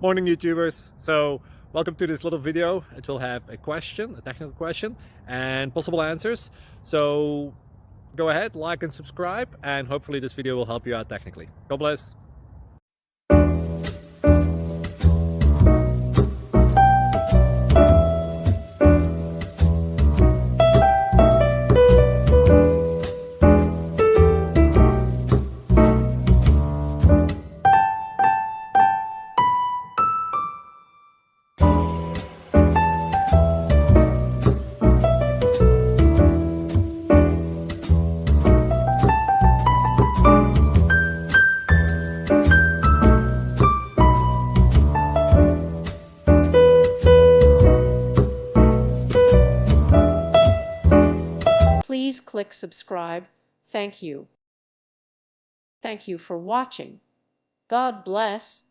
Morning YouTubers. So welcome to this little video. It will have a question, a technical question, and possible answers. So go ahead, like and subscribe, and hopefully this video will help you out technically. God bless. Please click subscribe. Thank you. Thank you for watching. God bless.